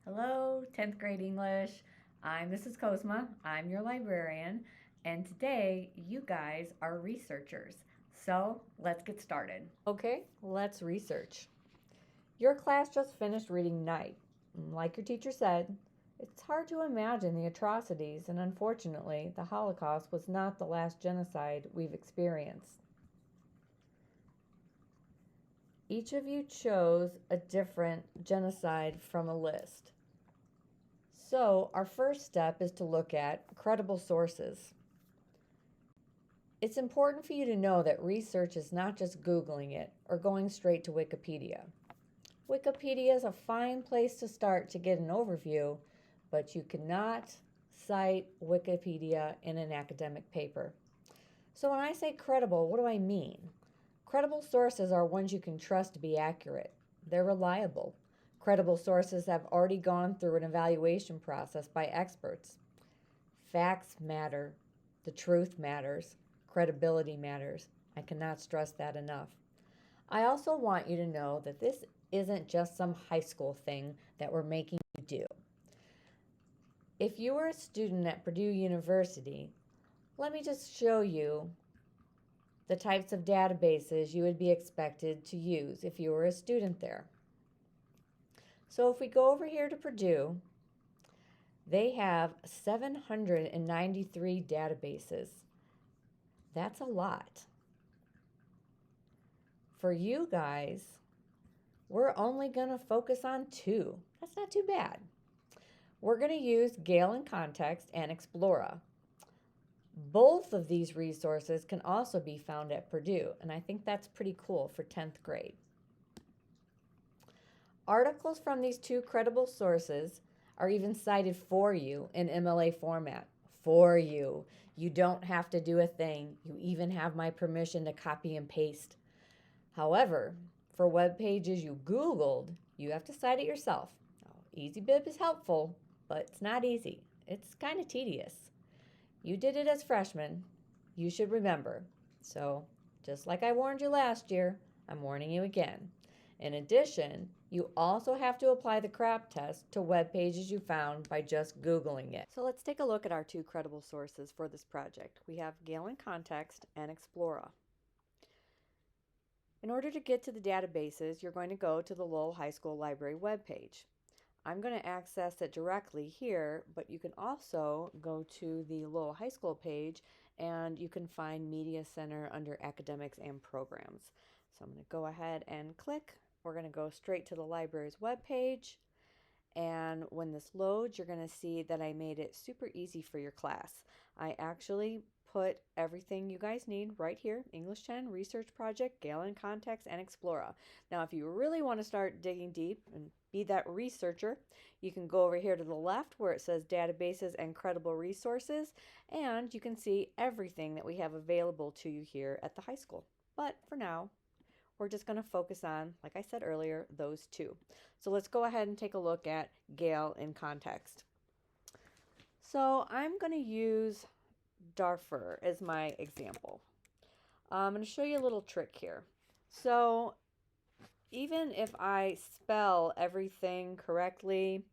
Hello, 10th grade English. I'm Mrs. Kozma. I'm your librarian, and today you guys are researchers. So let's get started. Okay, let's research. Your class just finished reading Night. Like your teacher said, it's hard to imagine the atrocities, and unfortunately, the Holocaust was not the last genocide we've experienced. Each of you chose a different genocide from a list. So, our first step is to look at credible sources. It's important for you to know that research is not just Googling it or going straight to Wikipedia. Wikipedia is a fine place to start to get an overview, but you cannot cite Wikipedia in an academic paper. So when I say credible, what do I mean? Credible sources are ones you can trust to be accurate. They're reliable. Credible sources have already gone through an evaluation process by experts. Facts matter. The truth matters. Credibility matters. I cannot stress that enough. I also want you to know that this isn't just some high school thing that we're making you do. If you were a student at Purdue University, let me just show you the types of databases you would be expected to use if you were a student there. So if we go over here to Purdue, they have 793 databases. That's a lot. For you guys, we're only going to focus on two. That's not too bad. We're going to use Gale in Context and Explora. Both of these resources can also be found at Purdue, and I think that's pretty cool for 10th grade. Articles from these two credible sources are even cited for you in MLA format. For you. You don't have to do a thing. You even have my permission to copy and paste. However, for web pages you Googled, you have to cite it yourself. EasyBib is helpful, but it's not easy. It's kind of tedious. You did it as freshmen. You should remember. So, just like I warned you last year, I'm warning you again. In addition, you also have to apply the CRAP test to web pages you found by just Googling it. So let's take a look at our two credible sources for this project. We have Gale in Context and Explora. In order to get to the databases, you're going to go to the Lowell High School Library webpage. I'm going to access it directly here, but you can also go to the Lowell High School page and you can find Media Center under Academics and Programs. So I'm going to go ahead and click. We're going to go straight to the library's webpage. And when this loads, you're going to see that I made it super easy for your class. I actually put everything you guys need right here: English 10, Research Project, Gale in Context, and Explora. Now, if you really want to start digging deep and be that researcher, you can go over here to the left where it says Databases and Credible Resources, and you can see everything that we have available to you here at the high school. But for now, we're just going to focus on, like I said earlier, those two. So let's go ahead and take a look at Gale in Context. So I'm going to use Darfur as my example. I'm going to show you a little trick here. So even if I spell everything correctly,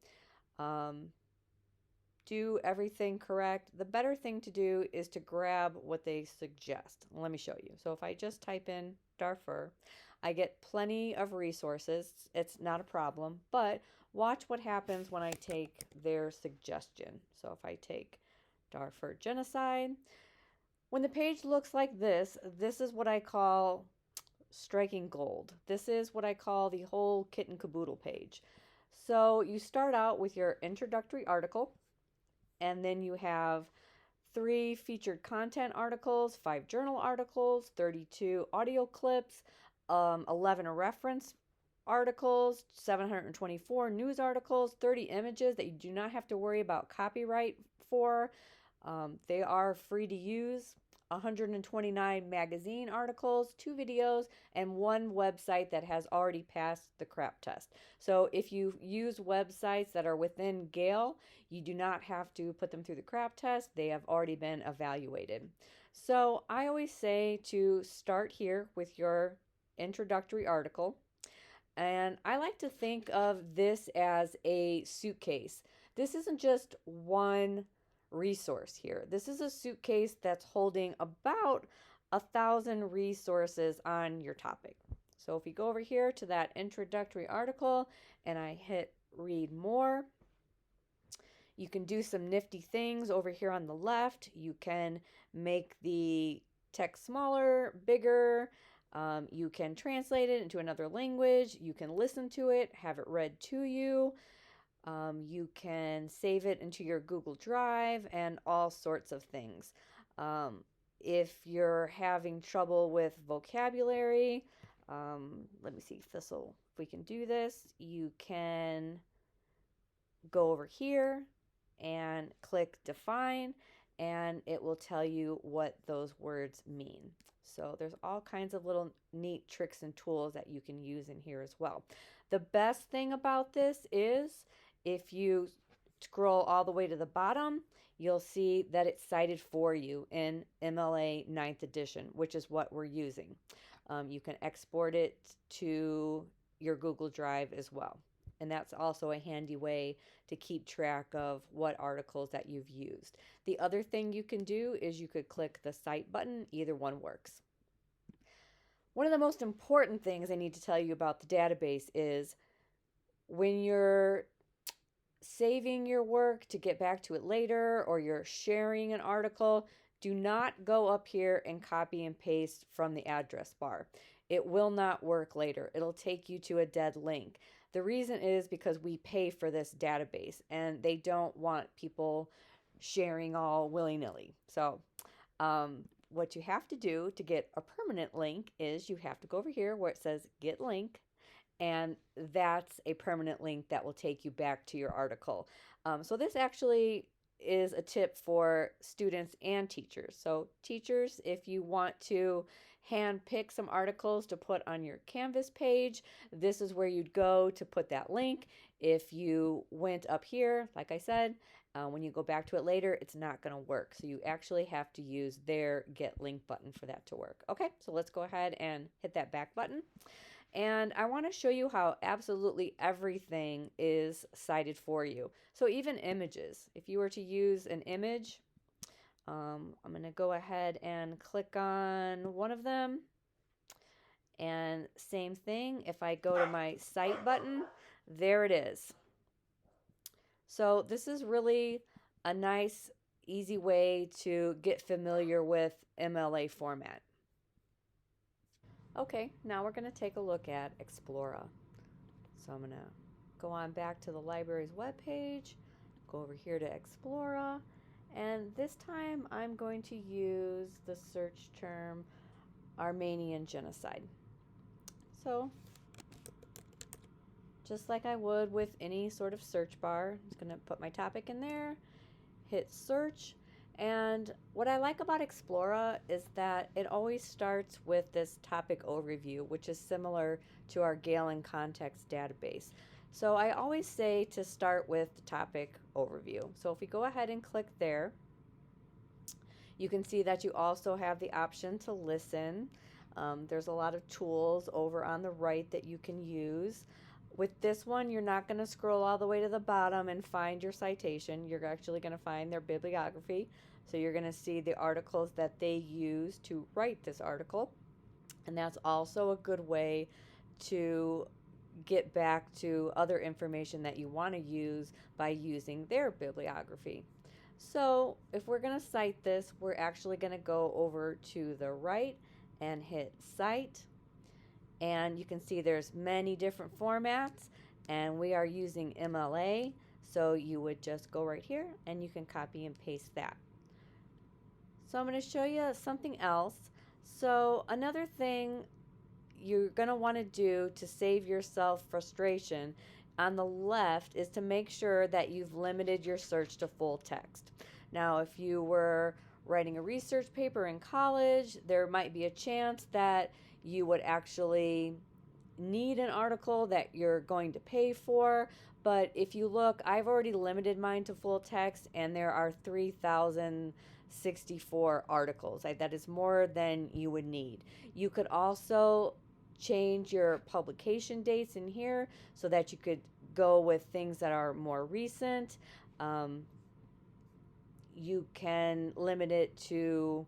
do everything correct, the better thing to do is to grab what they suggest. Let me show you. So if I just type in Darfur, I get plenty of resources. It's not a problem, but watch what happens when I take their suggestion. So if I take Darfur genocide, when the page looks like this is what I call striking gold. This is what I call the whole kit and caboodle page. So you start out with your introductory article, and then you have 3 featured content articles, 5 journal articles, 32 audio clips, 11 reference articles, 724 news articles, 30 images that you do not have to worry about copyright for. They are free to use. 129 magazine articles, 2 videos, and 1 website that has already passed the CRAP test. So if you use websites that are within Gale, you do not have to put them through the CRAP test. They have already been evaluated. So I always say to start here with your introductory article. And I like to think of this as a suitcase. This isn't just one resource here. This is a suitcase that's holding about 1,000 resources on your topic. So if we go over here to that introductory article and I hit read more, you can do some nifty things over here on the left. You can make the text smaller, bigger. You can translate it into another language. You can listen to it, have it read to you. You can save it into your Google Drive and all sorts of things. If you're having trouble with vocabulary, let me see if we can do this. You can go over here and click define, and it will tell you what those words mean. So there's all kinds of little neat tricks and tools that you can use in here as well. The best thing about this is if you scroll all the way to the bottom, you'll see that it's cited for you in MLA 9th edition, which is what we're using. You can export it to your Google Drive as well. And that's also a handy way to keep track of what articles that you've used. The other thing you can do is you could click the Cite button. Either one works. One of the most important things I need to tell you about the database is when you're saving your work to get back to it later, or you're sharing an article, do not go up here and copy and paste from the address bar. It will not work later. It'll take you to a dead link. The reason is because we pay for this database and they don't want people sharing all willy-nilly. So what you have to do to get a permanent link is you have to go over here where it says get link, and that's a permanent link that will take you back to your article. So this actually is a tip for students and teachers. So teachers, if you want to hand pick some articles to put on your Canvas page, this is where you'd go to put that link. If you went up here, like I said, when you go back to it later, it's not going to work. So you actually have to use their get link button for that to work. Okay, so let's go ahead and hit that back button. And I want to show you how absolutely everything is cited for you. So even images, if you were to use an image, I'm going to go ahead and click on one of them. And same thing, if I go to my Cite button, there it is. So this is really a nice, easy way to get familiar with MLA format. Okay, now we're going to take a look at Explora. So I'm going to go on back to the library's webpage, go over here to Explora, and this time I'm going to use the search term Armenian genocide. So just like I would with any sort of search bar, I'm just going to put my topic in there, hit search. And what I like about Explora is that it always starts with this topic overview, which is similar to our Galen context database. So I always say to start with the topic overview. So if we go ahead and click there, you can see that you also have the option to listen. There's a lot of tools over on the right that you can use. With this one, you're not going to scroll all the way to the bottom and find your citation. You're actually going to find their bibliography. So you're going to see the articles that they use to write this article. And that's also a good way to get back to other information that you want to use by using their bibliography. So if we're going to cite this, we're actually going to go over to the right and hit Cite. And you can see there's many different formats, and we are using MLA, so you would just go right here and you can copy and paste that. So I'm going to show you something else. So another thing you're going to want to do to save yourself frustration on the left is to make sure that you've limited your search to full text. Now, if you were writing a research paper in college, there might be a chance that you would actually need an article that you're going to pay for. But if you look, I've already limited mine to full text, and there are 3,064 articles. That is more than you would need. You could also change your publication dates in here so that you could go with things that are more recent. You can limit it to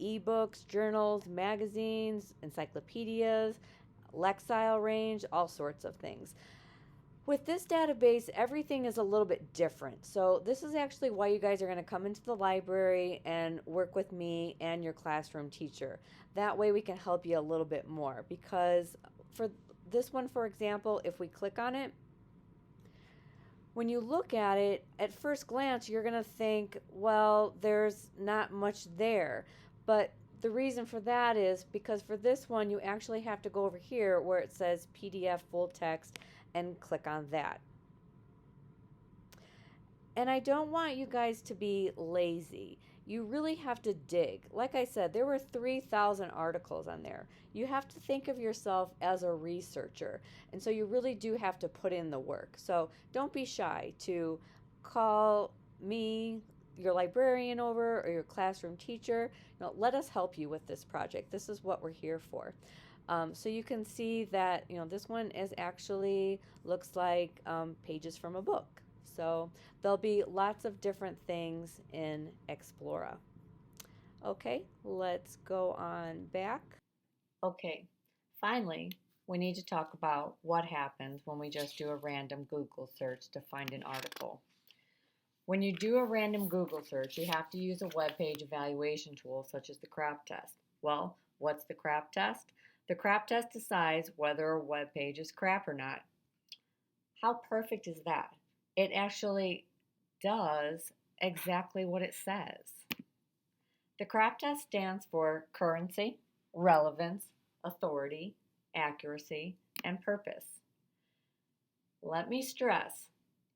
ebooks, journals, magazines, encyclopedias, Lexile range, all sorts of things. With this database, everything is a little bit different. So this is actually why you guys are going to come into the library and work with me and your classroom teacher. That way we can help you a little bit more, because for this one, for example, if we click on it, when you look at it, at first glance, you're going to think, well, there's not much there. But the reason for that is because for this one, you actually have to go over here where it says PDF full text and click on that. And I don't want you guys to be lazy. You really have to dig. Like I said, there were 3,000 articles on there. You have to think of yourself as a researcher. And so you really do have to put in the work. So don't be shy to call me, your librarian over, or your classroom teacher. Let us help you with this project. This is what we're here for. So you can see that this one is actually looks like pages from a book. So there'll be lots of different things in Explora. Okay, let's go on back. Okay, finally, we need to talk about what happens when we just do a random Google search to find an article. When you do a random Google search, you have to use a web page evaluation tool such as the CRAP test. Well, what's the CRAP test? The CRAP test decides whether a web page is crap or not. How perfect is that? It actually does exactly what it says. The CRAP test stands for currency, relevance, authority, accuracy, and purpose. Let me stress,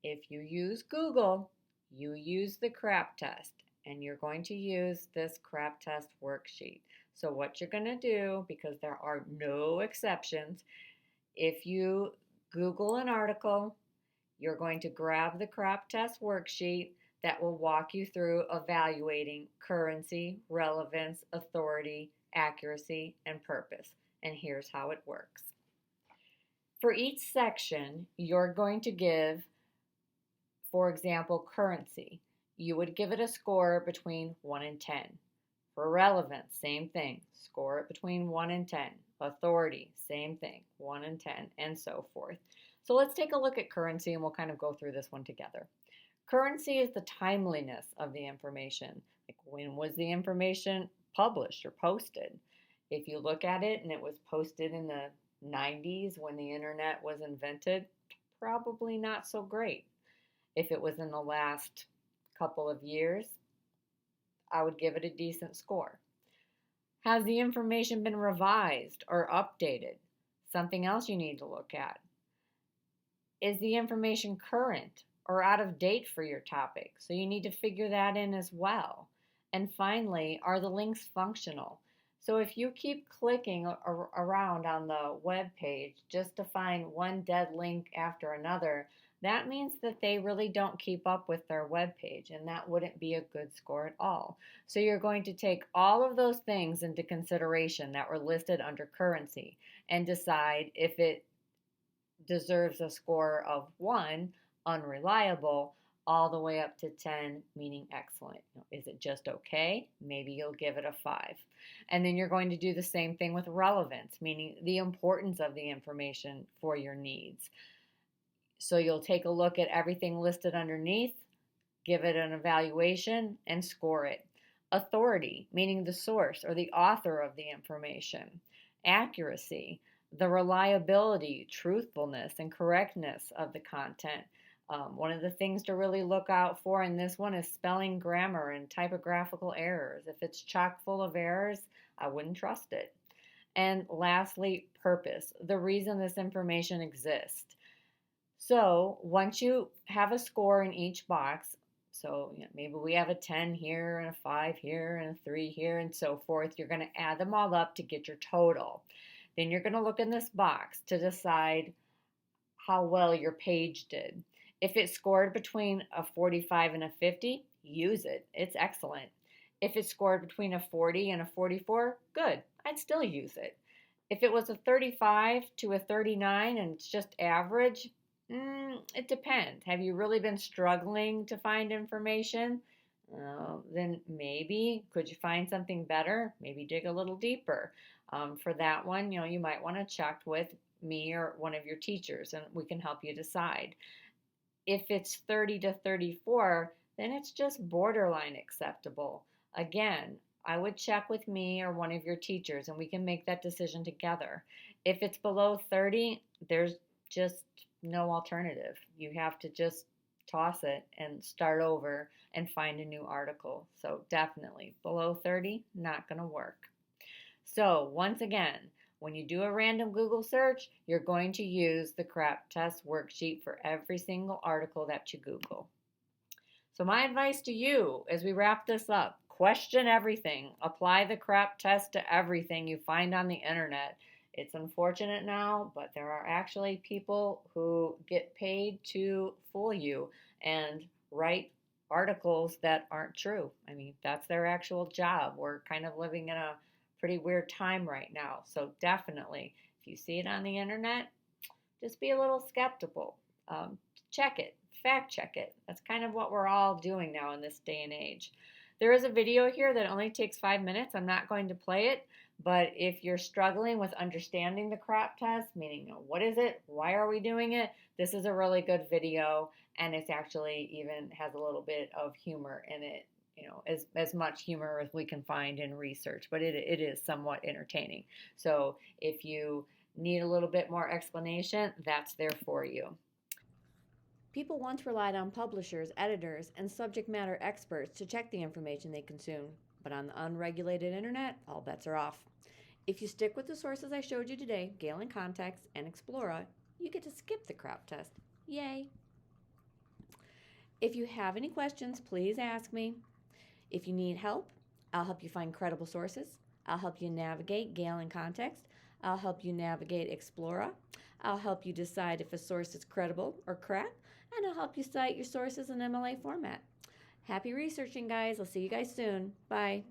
if you use Google, you use the CRAP test, and you're going to use this CRAP test worksheet. So what you're going to do, because there are no exceptions, if you Google an article, you're going to grab the CRAP test worksheet that will walk you through evaluating currency, relevance, authority, accuracy, and purpose. And here's how it works. For each section, you're going to give, for example, currency. You would give it a score between 1 and 10. For relevance, same thing. Score it between 1 and 10. Authority, same thing. 1 and 10, and so forth. So let's take a look at currency, and we'll kind of go through this one together. Currency is the timeliness of the information. Like, when was the information published or posted? If you look at it and it was posted in the 90s when the internet was invented, probably not so great. If it was in the last couple of years, I would give it a decent score. Has the information been revised or updated? Something else you need to look at. Is the information current or out of date for your topic? So you need to figure that in as well. And finally, are the links functional? So if you keep clicking around on the web page just to find one dead link after another, that means that they really don't keep up with their web page, and that wouldn't be a good score at all. So you're going to take all of those things into consideration that were listed under currency and decide if it deserves a score of 1, unreliable, all the way up to 10, meaning excellent. Is it just okay? Maybe you'll give it a 5. And then you're going to do the same thing with relevance, meaning the importance of the information for your needs. So you'll take a look at everything listed underneath, give it an evaluation, and score it. Authority, meaning the source or the author of the information. Accuracy, the reliability, truthfulness, and correctness of the content. One of the things to really look out for in this one is spelling, grammar, and typographical errors. If it's chock full of errors, I wouldn't trust it. And lastly, purpose, the reason this information exists. So once you have a score in each box, so maybe we have a 10 here and a 5 here and a 3 here and so forth, you're going to add them all up to get your total. Then you're going to look in this box to decide how well your page did. If it scored between a 45 and a 50, use it. It's excellent. If it scored between a 40 and a 44, good. I'd still use it. If it was a 35 to a 39 and it's just average, it depends. Have you really been struggling to find information? Then maybe could you find something better? Maybe dig a little deeper. For that one, you might want to check with me or one of your teachers, and we can help you decide. If it's 30 to 34, then it's just borderline acceptable. Again, I would check with me or one of your teachers and we can make that decision together. If it's below 30, there's just no alternative. You have to just toss it and start over and find a new article. So, definitely below 30, not going to work. So, once again, when you do a random Google search, you're going to use the CRAP test worksheet for every single article that you Google. So, my advice to you as we wrap this up, question everything. Apply the CRAP test to everything you find on the internet. It's unfortunate now, but there are actually people who get paid to fool you and write articles that aren't true. I mean, that's their actual job. We're kind of living in a pretty weird time right now. So, definitely, if you see it on the internet, just be a little skeptical. Check it, fact check it. That's kind of what we're all doing now in this day and age. There is a video here that only takes 5 minutes. I'm not going to play it, but if you're struggling with understanding the CRAP test, meaning what is it, why are we doing it, this is a really good video, and it's actually even has a little bit of humor in it. As much humor as we can find in research, but it is somewhat entertaining. So if you need a little bit more explanation, that's there for you. People once relied on publishers, editors, and subject matter experts to check the information they consume, but on the unregulated internet, all bets are off. If you stick with the sources I showed you today, Gale in Context and Explora, you get to skip the CRAP test. Yay! If you have any questions, please ask me. If you need help, I'll help you find credible sources. I'll help you navigate Gale in Context. I'll help you navigate Explora. I'll help you decide if a source is credible or crap, and I'll help you cite your sources in MLA format. Happy researching, guys. I'll see you guys soon. Bye.